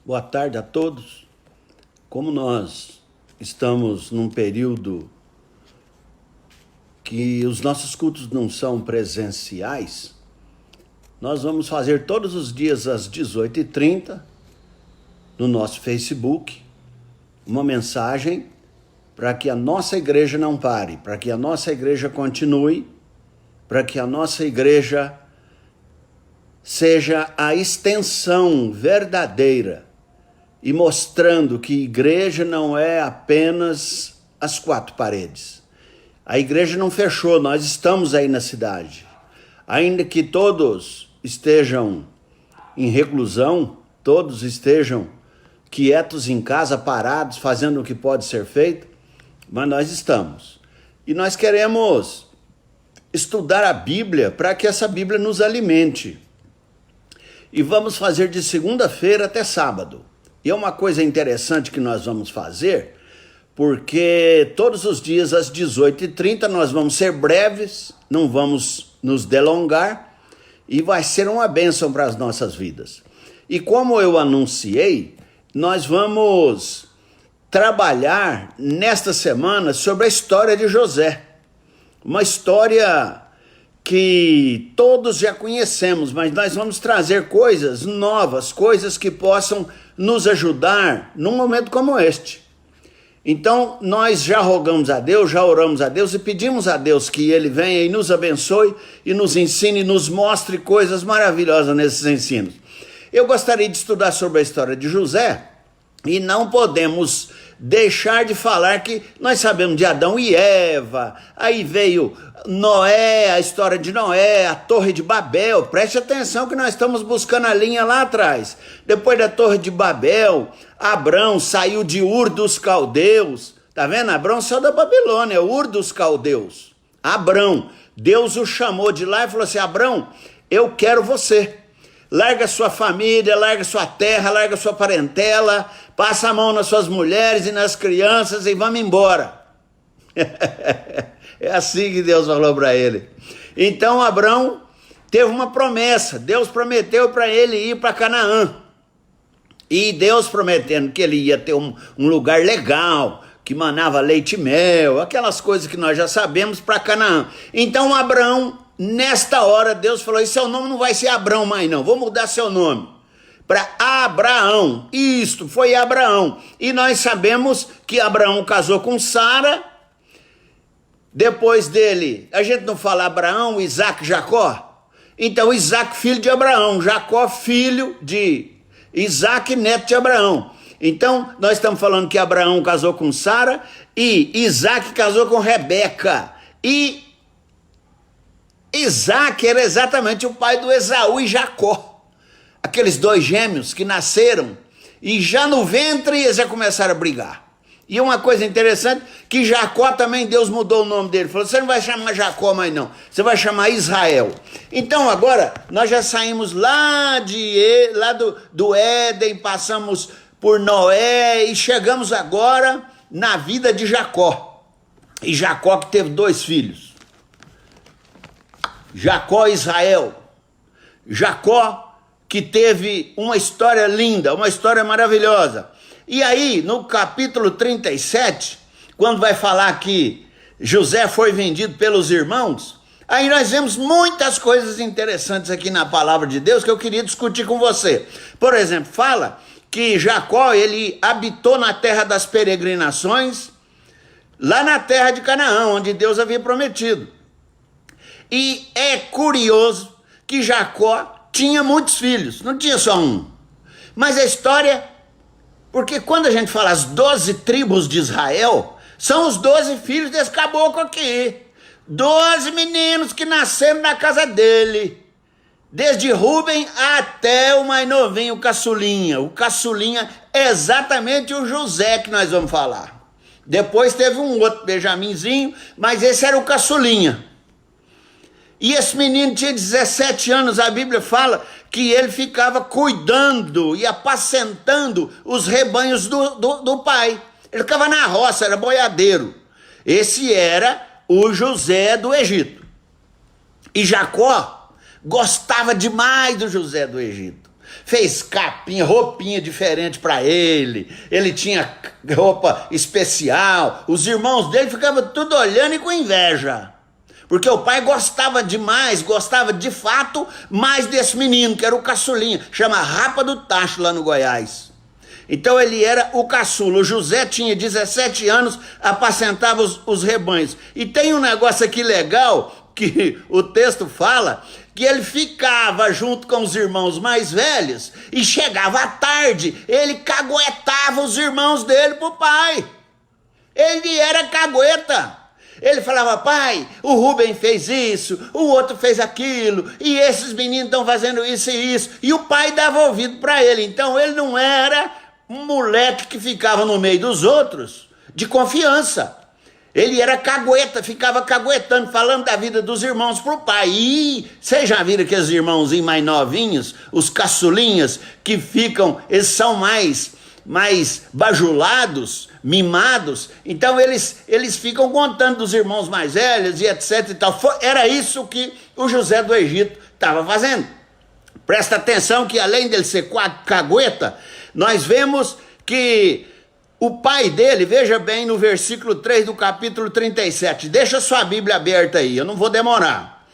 Boa tarde a todos. Como nós estamos num período que os nossos cultos não são presenciais, nós vamos fazer todos os dias às 18h30 no nosso Facebook uma mensagem para que a nossa igreja não pare, para que a nossa igreja continue, para que a nossa igreja seja a extensão verdadeira e mostrando que igreja não é apenas as quatro paredes. A igreja não fechou, nós estamos aí na cidade. Ainda que todos estejam em reclusão, todos estejam quietos em casa, parados, fazendo o que pode ser feito, mas nós estamos. E nós queremos estudar a Bíblia para que essa Bíblia nos alimente. E vamos fazer de segunda-feira até sábado. E é uma coisa interessante que nós vamos fazer, porque todos os dias às 18h30 nós vamos ser breves, não vamos nos delongar, e vai ser uma bênção para as nossas vidas. E como eu anunciei, nós vamos trabalhar nesta semana sobre a história de José. Uma história que todos já conhecemos, mas nós vamos trazer coisas novas, coisas que possam nos ajudar num momento como este. Então, nós já rogamos a Deus, já oramos a Deus e pedimos a Deus que Ele venha e nos abençoe e nos ensine e nos mostre coisas maravilhosas nesses ensinos. Eu gostaria de estudar sobre a história de José e não podemos deixar de falar que nós sabemos de Adão e Eva, aí veio Noé, a história de Noé, a Torre de Babel. Preste atenção que nós estamos buscando a linha lá atrás. Depois da Torre de Babel, Abrão saiu de Ur dos Caldeus. Tá vendo? Abrão saiu da Babilônia, Ur dos Caldeus. Abrão, Deus o chamou de lá e falou assim: Abrão, eu quero você. Larga sua família, larga sua terra, larga sua parentela, passa a mão nas suas mulheres e nas crianças e vamos embora. É assim que Deus falou para ele. Então Abrão teve uma promessa, Deus prometeu para ele ir para Canaã. E Deus prometendo que ele ia ter um lugar legal, que manava leite e mel, aquelas coisas que nós já sabemos, para Canaã. Então Abrão, nesta hora, Deus falou: e seu nome não vai ser Abrão mais não, vou mudar seu nome para Abraão. Isto foi Abraão. E nós sabemos que Abraão casou com Sara. Depois dele, a gente não fala Abraão, Isaac, Jacó? Então Isaac, filho de Abraão, Jacó, filho de Isaac, neto de Abraão. Então nós estamos falando que Abraão casou com Sara e Isaac casou com Rebeca. E Isaac era exatamente o pai do Esaú e Jacó, aqueles dois gêmeos que nasceram e já no ventre eles já começaram a brigar. E uma coisa interessante, que Jacó também, Deus mudou o nome dele, falou: você não vai chamar Jacó mais não, você vai chamar Israel. Então agora nós já saímos lá do Éden, passamos por Noé e chegamos agora na vida de Jacó. E Jacó que teve dois filhos, Jacó e Israel. Jacó que teve uma história linda, uma história maravilhosa. E aí, no capítulo 37, quando vai falar que José foi vendido pelos irmãos, aí nós vemos muitas coisas interessantes aqui na palavra de Deus que eu queria discutir com você. Por exemplo, fala que Jacó, ele habitou na terra das peregrinações, lá na terra de Canaã, onde Deus havia prometido. E é curioso que Jacó tinha muitos filhos, não tinha só um. Mas a história, porque quando a gente fala as 12 tribos de Israel, são os 12 filhos desse caboclo aqui. 12 meninos que nasceram na casa dele. Desde Rubem até o mais novinho, o caçulinha. O caçulinha é exatamente o José que nós vamos falar. Depois teve um outro Benjaminzinho, mas esse era o caçulinha. E esse menino tinha 17 anos, a Bíblia fala que ele ficava cuidando e apacentando os rebanhos do pai. Ele ficava na roça, era boiadeiro. Esse era o José do Egito. E Jacó gostava demais do José do Egito. fez capinha, roupinha diferente para ele, ele tinha roupa especial, os irmãos dele ficavam tudo olhando e com inveja, porque o pai gostava demais, gostava de fato mais desse menino, que era o caçulinha, chama Rapa do Tacho lá no Goiás. Então ele era o caçula. O José tinha 17 anos, apacentava os rebanhos. E tem um negócio aqui legal, que o texto fala, que ele ficava junto com os irmãos mais velhos, e chegava à tarde, ele caguetava os irmãos dele pro pai. Ele era cagueta. Ele falava, pai, o Rubem fez isso, o outro fez aquilo, e esses meninos estão fazendo isso e isso. E o pai dava ouvido para ele. Então ele não era um moleque que ficava no meio dos outros de confiança. Ele era cagueta, ficava caguetando, falando da vida dos irmãos pro pai. E vocês já viram aqueles irmãozinhos mais novinhos, os caçulinhas, que ficam, eles são mais bajulados, mimados. Então eles ficam contando dos irmãos mais velhos e etc e tal. Era isso que o José do Egito estava fazendo. Presta atenção que além dele ser cagueta, nós vemos que o pai dele, veja bem no versículo 3 do capítulo 37, deixa sua Bíblia aberta aí, eu não vou demorar.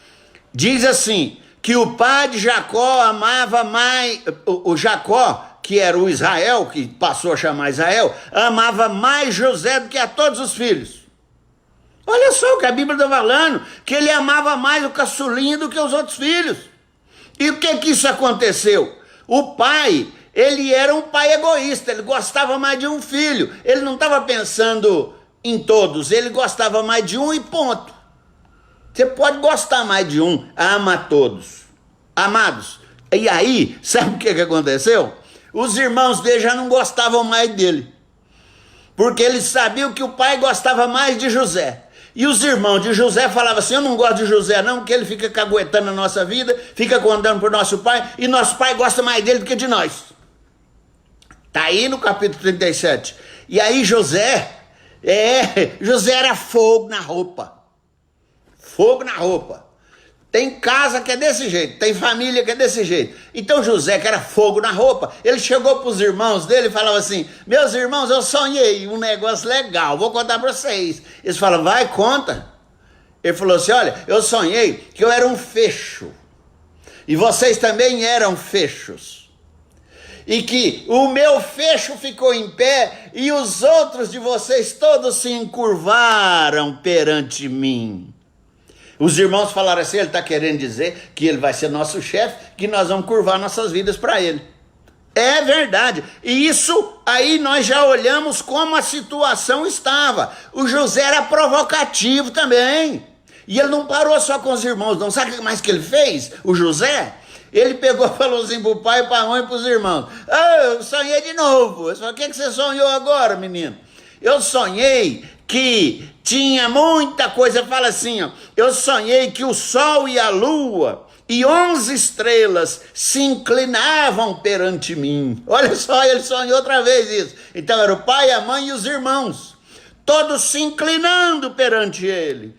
Diz assim, que o pai de Jacó amava mais, o Jacó, que era o Israel, que passou a chamar Israel, amava mais José do que a todos os filhos. Olha só o que a Bíblia está falando, que ele amava mais o caçulinha do que os outros filhos. E o que isso aconteceu? O pai, ele era um pai egoísta, ele gostava mais de um filho, ele não estava pensando em todos, ele gostava mais de um e ponto. Você pode gostar mais de um, ama a todos. Amados, e aí, sabe o que aconteceu? Os irmãos dele já não gostavam mais dele, porque eles sabiam que o pai gostava mais de José. E os irmãos de José falavam assim, eu não gosto de José não, porque ele fica caguetando a nossa vida, fica contando por nosso pai, e nosso pai gosta mais dele do que de nós. Está aí no capítulo 37. E aí José era fogo na roupa. Fogo na roupa. Tem casa que é desse jeito, tem família que é desse jeito. Então José, que era fogo na roupa, ele chegou para os irmãos dele e falava assim, meus irmãos, eu sonhei um negócio legal, vou contar para vocês. Eles falaram, vai, conta. Ele falou assim, olha, eu sonhei que eu era um fecho, e vocês também eram fechos. E que o meu fecho ficou em pé, e os outros de vocês todos se encurvaram perante mim. Os irmãos falaram assim, ele está querendo dizer que ele vai ser nosso chefe, que nós vamos curvar nossas vidas para ele. É verdade. E isso aí nós já olhamos como a situação estava. O José era provocativo também. E ele não parou só com os irmãos, não. Sabe o que mais que ele fez? O José, ele pegou e falou assim para o pai, para a mãe e para os irmãos. Eu sonhei de novo. Eu falei, o que você sonhou agora, menino? Eu sonhei que tinha muita coisa, fala assim, ó, eu sonhei que o sol e a lua e 11 estrelas se inclinavam perante mim. Olha só, ele sonhou outra vez isso. Então era o pai, a mãe e os irmãos, todos se inclinando perante ele.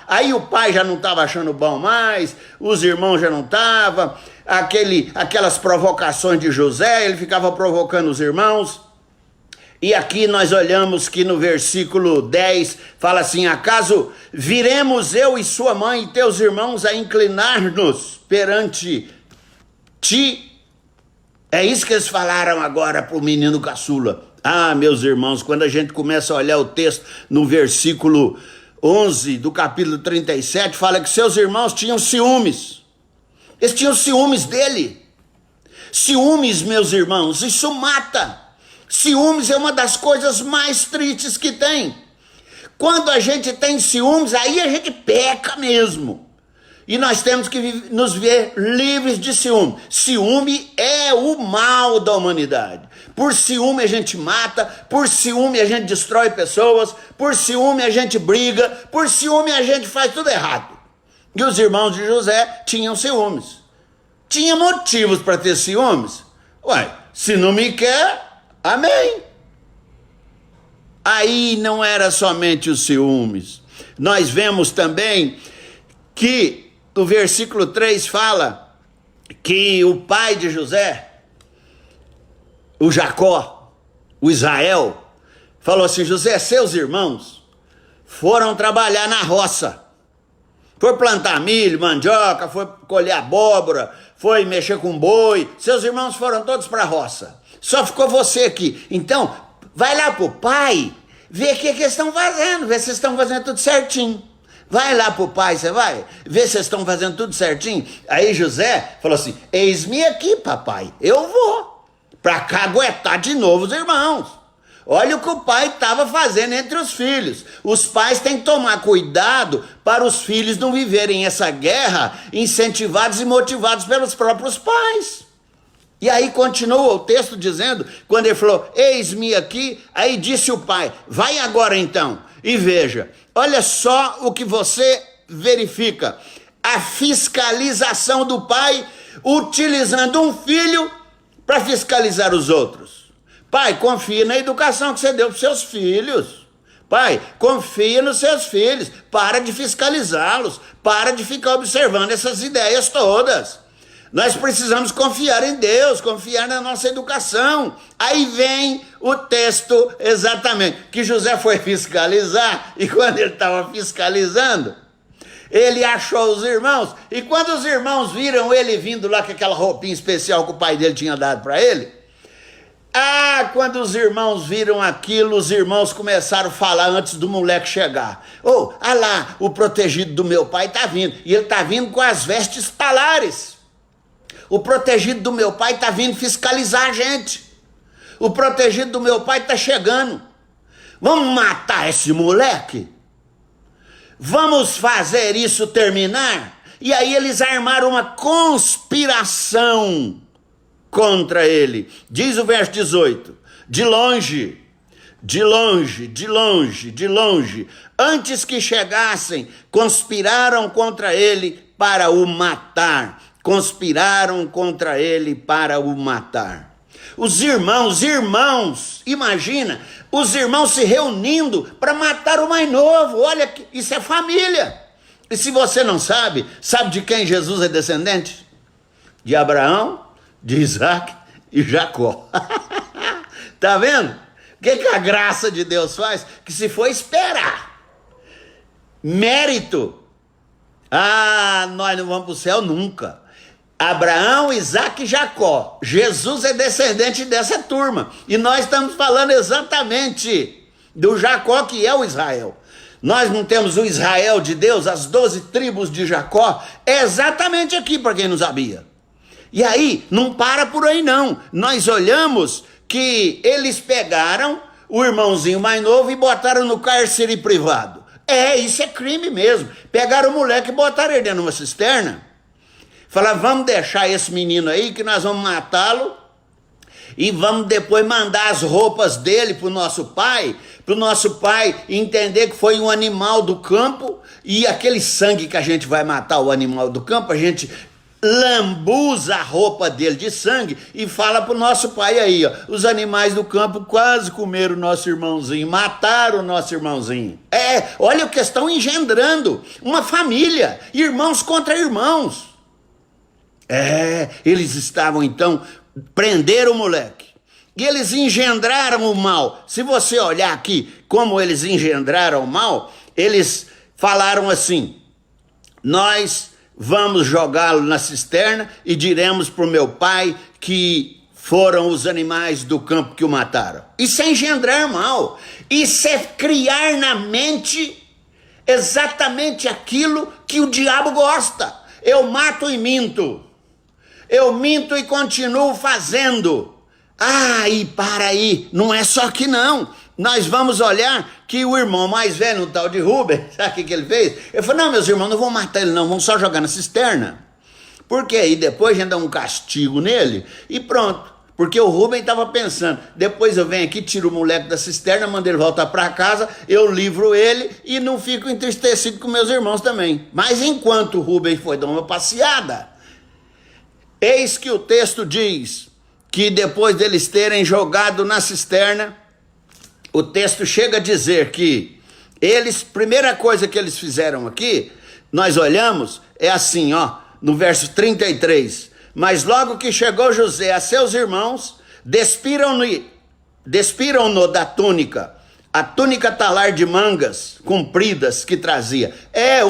Aí o pai já não estava achando bom mais, os irmãos já não estavam, aquelas provocações de José, ele ficava provocando os irmãos. E aqui nós olhamos que no versículo 10 fala assim, acaso viremos eu e sua mãe e teus irmãos a inclinar-nos perante ti? É isso que eles falaram agora para o menino caçula. Meus irmãos, quando a gente começa a olhar o texto no versículo 11 do capítulo 37, fala que seus irmãos tinham ciúmes. Eles tinham ciúmes dele. Ciúmes, meus irmãos, isso mata. Ciúmes é uma das coisas mais tristes que tem. Quando a gente tem ciúmes, aí a gente peca mesmo. E nós temos que nos ver livres de ciúme. Ciúme é o mal da humanidade. Por ciúme a gente mata, por ciúme a gente destrói pessoas, por ciúme a gente briga, por ciúme a gente faz tudo errado. E os irmãos de José tinham ciúmes. Tinha motivos para ter ciúmes. Se não me quer... Amém. Aí não era somente os ciúmes. Nós vemos também que o versículo 3 fala que o pai de José, o Jacó, o Israel, falou assim: José, seus irmãos foram trabalhar na roça. Foi plantar milho, mandioca, foi colher abóbora, foi mexer com boi. Seus irmãos foram todos para a roça. Só ficou você aqui. Então, vai lá pro pai, vê o que eles estão fazendo, vê se vocês estão fazendo tudo certinho. Vai lá pro pai, você vai ver se vocês estão fazendo tudo certinho. Aí José falou assim: eis-me aqui, papai, eu vou para caguetar de novo os irmãos. Olha o que o pai estava fazendo entre os filhos. Os pais têm que tomar cuidado para os filhos não viverem essa guerra incentivados e motivados pelos próprios pais. E aí continua o texto dizendo, quando ele falou, eis-me aqui, aí disse o pai, vai agora então e veja. Olha só o que você verifica. A fiscalização do pai utilizando um filho para fiscalizar os outros. Pai, confia na educação que você deu para os seus filhos. Pai, confia nos seus filhos. Para de fiscalizá-los. Para de ficar observando essas ideias todas. Nós precisamos confiar em Deus, confiar na nossa educação. Aí vem o texto exatamente, que José foi fiscalizar, e quando ele estava fiscalizando, ele achou os irmãos, e quando os irmãos viram ele vindo lá com aquela roupinha especial que o pai dele tinha dado para ele, quando os irmãos viram aquilo, os irmãos começaram a falar antes do moleque chegar. Lá, o protegido do meu pai está vindo. E ele está vindo com as vestes talares. O protegido do meu pai está vindo fiscalizar a gente. O protegido do meu pai está chegando. Vamos matar esse moleque? Vamos fazer isso terminar? E aí eles armaram uma conspiração contra ele. Diz o verso 18, de longe, antes que chegassem, conspiraram contra ele para o matar. Os irmãos, imagina, os irmãos se reunindo para matar o mais novo. Olha, isso é família. E se você não sabe de quem Jesus é descendente? De Abraão, de Isaac e Jacó. Tá vendo? O que a graça de Deus faz? Que se for esperar mérito, nós não vamos para o céu nunca. Abraão, Isaac e Jacó. Jesus é descendente dessa turma. E nós estamos falando exatamente do Jacó, que é o Israel. Nós não temos o Israel de Deus, as 12 tribos de Jacó. É exatamente aqui, para quem não sabia. E aí, não para por aí não. Nós olhamos que eles pegaram o irmãozinho mais novo e botaram no cárcere privado. Isso é crime mesmo. Pegaram o moleque e botaram ele dentro de uma cisterna. Falaram, vamos deixar esse menino aí que nós vamos matá-lo e vamos depois mandar as roupas dele para o nosso pai entender que foi um animal do campo, e aquele sangue que a gente vai matar o animal do campo, a gente lambuza a roupa dele de sangue e fala para o nosso pai aí, os animais do campo quase comeram o nosso irmãozinho, mataram o nosso irmãozinho. Olha o que estão engendrando, uma família, irmãos contra irmãos. Eles estavam então, prenderam o moleque, e eles engendraram o mal. Se você olhar aqui como eles engendraram o mal, eles falaram assim, nós vamos jogá-lo na cisterna e diremos para o meu pai que foram os animais do campo que o mataram. Isso é engendrar mal, isso é criar na mente exatamente aquilo que o diabo gosta. Eu mato e minto. Eu minto e continuo fazendo. E para aí, não é só que não. Nós vamos olhar que o irmão mais velho, o tal de Rubem, sabe o que ele fez? Ele falou, não, meus irmãos, não vão matar ele não, vão só jogar na cisterna. Porque aí depois a gente dá um castigo nele e pronto. Porque o Rubem estava pensando, depois eu venho aqui, tiro o moleque da cisterna, mando ele voltar para casa, eu livro ele e não fico entristecido com meus irmãos também. Mas enquanto o Rubem foi dar uma passeada, eis que o texto diz que depois deles terem jogado na cisterna, o texto chega a dizer que eles, primeira coisa que eles fizeram aqui, nós olhamos, é assim, no verso 33, mas logo que chegou José a seus irmãos, despiram-no da túnica, a túnica talar de mangas compridas que trazia.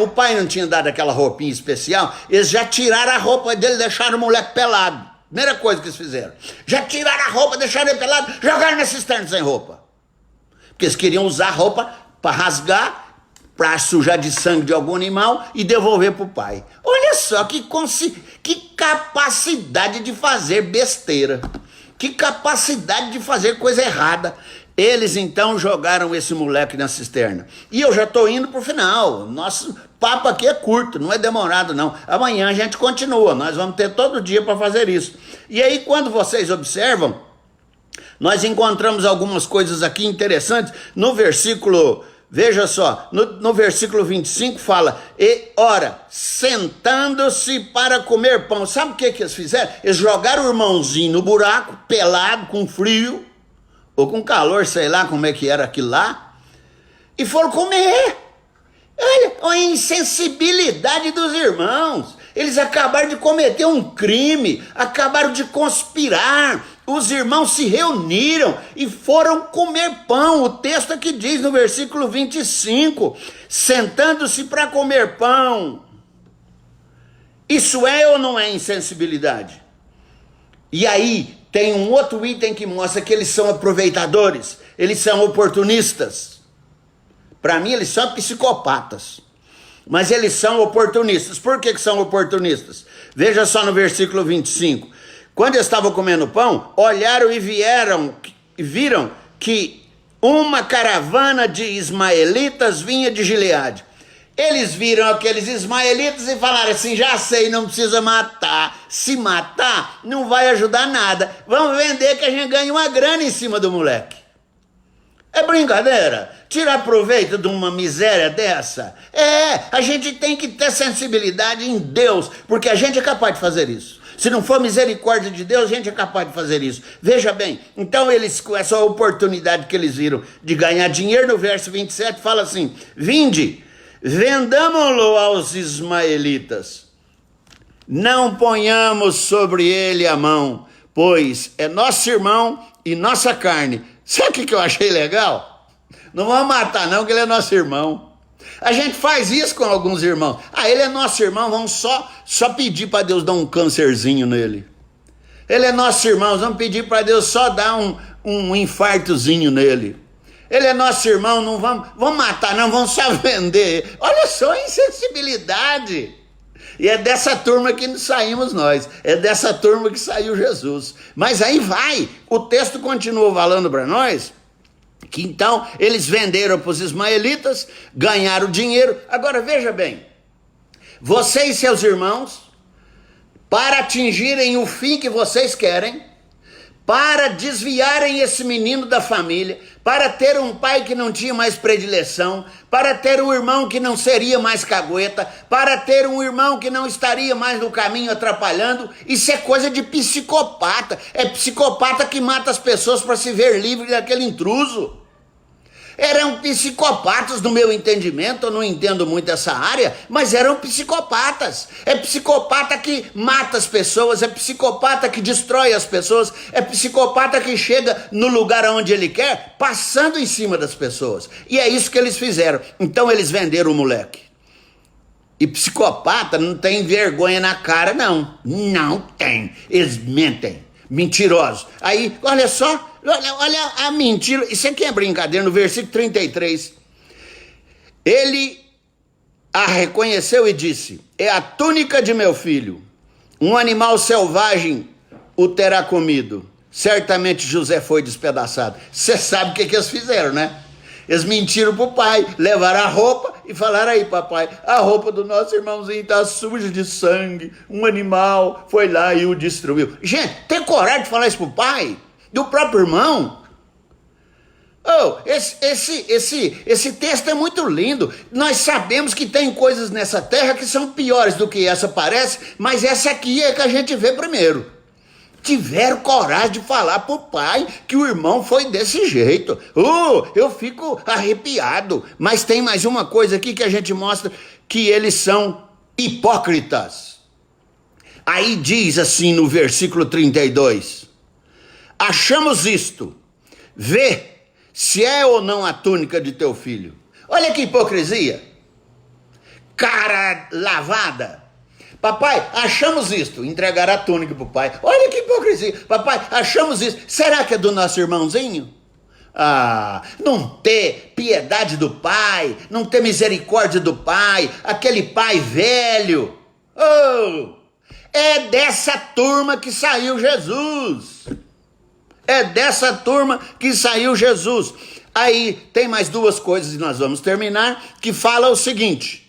O pai não tinha dado aquela roupinha especial, eles já tiraram a roupa dele, deixaram o moleque pelado. Primeira coisa que eles fizeram. Já tiraram a roupa, deixaram ele pelado, jogaram na cisterna sem roupa. Porque eles queriam usar a roupa para rasgar, para sujar de sangue de algum animal e devolver para o pai. Olha só que capacidade de fazer besteira. Que capacidade de fazer coisa errada. Eles então jogaram esse moleque na cisterna. E eu já estou indo para o final. Nosso papo aqui é curto, não é demorado não. Amanhã a gente continua, nós vamos ter todo dia para fazer isso. E aí quando vocês observam, nós encontramos algumas coisas aqui interessantes. No versículo, veja só, no versículo 25 fala, ora, sentando-se para comer pão. Sabe o que eles fizeram? Eles jogaram o irmãozinho no buraco, pelado, com frio, ou com calor, sei lá como é que era aquilo lá, e foram comer. Olha, a insensibilidade dos irmãos. Eles acabaram de cometer um crime, acabaram de conspirar. Os irmãos se reuniram e foram comer pão. O texto aqui diz no versículo 25, sentando-se para comer pão. Isso é ou não é insensibilidade? E aí tem um outro item que mostra que eles são aproveitadores, eles são oportunistas. Para mim eles são psicopatas, mas eles são oportunistas. Por que são oportunistas? Veja só no versículo 25. Quando eles estavam comendo pão, olharam e viram que uma caravana de ismaelitas vinha de Gileade. Eles viram aqueles ismaelitas e falaram assim, já sei, não precisa matar. Se matar, não vai ajudar nada. Vamos vender que a gente ganha uma grana em cima do moleque. É brincadeira? Tirar proveito de uma miséria dessa? A gente tem que ter sensibilidade em Deus, porque a gente é capaz de fazer isso. Se não for misericórdia de Deus, a gente é capaz de fazer isso. Veja bem, então eles, com essa oportunidade que eles viram de ganhar dinheiro, no verso 27 fala assim, vinde, vendamo-lo aos ismaelitas, não ponhamos sobre ele a mão, pois é nosso irmão e nossa carne. Sabe o que eu achei legal? Não vamos matar não, que ele é nosso irmão. A gente faz isso com alguns irmãos. Ele é nosso irmão, vamos só pedir para Deus dar um câncerzinho nele. Ele é nosso irmão, vamos pedir para Deus só dar um infartozinho nele. Ele é nosso irmão, não vamos matar não, vamos só vender. Olha só a insensibilidade. E é dessa turma que saímos nós, é dessa turma que saiu Jesus. Mas aí vai, o texto continua falando para nós, que então eles venderam para os ismaelitas, ganharam dinheiro. Agora veja bem, você e seus irmãos, para atingirem o fim que vocês querem, para desviarem esse menino da família, para ter um pai que não tinha mais predileção, para ter um irmão que não seria mais cagueta, para ter um irmão que não estaria mais no caminho atrapalhando, isso é coisa de psicopata. É psicopata que mata as pessoas para se ver livre daquele intruso. Eram psicopatas no meu entendimento, eu não entendo muito essa área, mas eram psicopatas. É psicopata que mata as pessoas, é psicopata que destrói as pessoas, é psicopata que chega no lugar onde ele quer, passando em cima das pessoas. E é isso que eles fizeram. Então eles venderam o moleque. E psicopata não tem vergonha na cara, não. Não tem. Eles mentem. Mentirosos. Aí, olha só. Olha a mentira, isso aqui é brincadeira, no versículo 33. Ele a reconheceu e disse, é a túnica de meu filho, um animal selvagem o terá comido, certamente José foi despedaçado. Você sabe o que eles fizeram, né? Eles mentiram pro pai, levaram a roupa e falaram, aí papai, a roupa do nosso irmãozinho está suja de sangue, um animal foi lá e o destruiu. Gente, tem coragem de falar isso pro pai? Do próprio irmão? Esse texto é muito lindo. Nós sabemos que tem coisas nessa terra que são piores do que essa parece, mas essa aqui é que a gente vê primeiro. Tiveram coragem de falar pro pai que o irmão foi desse jeito. Eu fico arrepiado. Mas tem mais uma coisa aqui que a gente mostra que eles são hipócritas. Aí diz assim no versículo 32, achamos isto, vê se é ou não a túnica de teu filho. Olha que hipocrisia. Cara lavada. Papai, achamos isto, entregar a túnica para o pai. Olha que hipocrisia. Papai, achamos isso. Será que é do nosso irmãozinho? Ah, não ter piedade do pai, não ter misericórdia do pai, aquele pai velho. Oh, é dessa turma que saiu Jesus. É dessa turma que saiu Jesus. Aí tem mais duas coisas e nós vamos terminar, que fala o seguinte.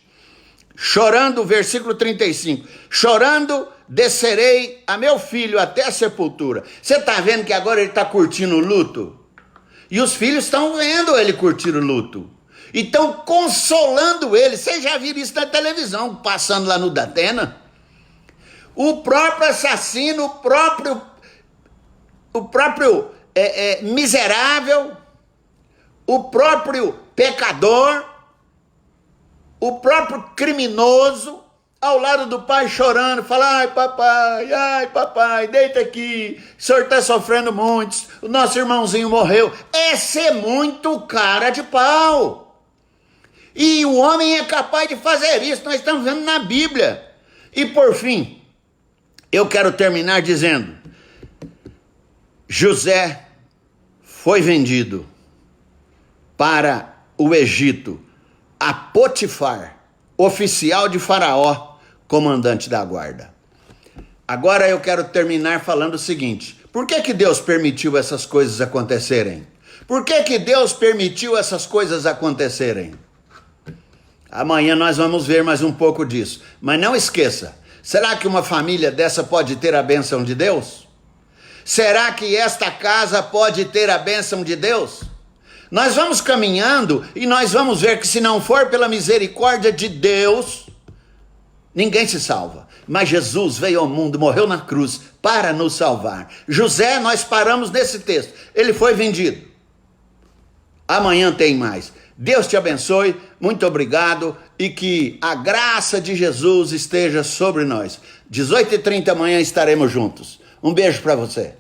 Chorando, versículo 35, chorando descerei a meu filho até a sepultura. Você está vendo que agora ele está curtindo o luto? E os filhos estão vendo ele curtir o luto. E estão consolando ele. Vocês já viram isso na televisão, passando lá no Datena? O próprio assassino, o próprio miserável, o próprio pecador, o próprio criminoso, ao lado do pai chorando, fala, ai papai, deita aqui, o senhor está sofrendo muito, o nosso irmãozinho morreu. Esse é muito cara de pau. E o homem é capaz de fazer isso, nós estamos vendo na Bíblia. E por fim, eu quero terminar dizendo, José foi vendido para o Egito, a Potifar, oficial de Faraó, comandante da guarda. Agora eu quero terminar falando o seguinte, por que Deus permitiu essas coisas acontecerem? Por que Deus permitiu essas coisas acontecerem? Amanhã nós vamos ver mais um pouco disso, mas não esqueça, será que uma família dessa pode ter a bênção de Deus? Será que esta casa pode ter a bênção de Deus? Nós vamos caminhando e nós vamos ver que se não for pela misericórdia de Deus, ninguém se salva. Mas Jesus veio ao mundo, morreu na cruz para nos salvar. José, nós paramos nesse texto. Ele foi vendido. Amanhã tem mais. Deus te abençoe, muito obrigado e que a graça de Jesus esteja sobre nós. 18h30 amanhã estaremos juntos. Um beijo para você.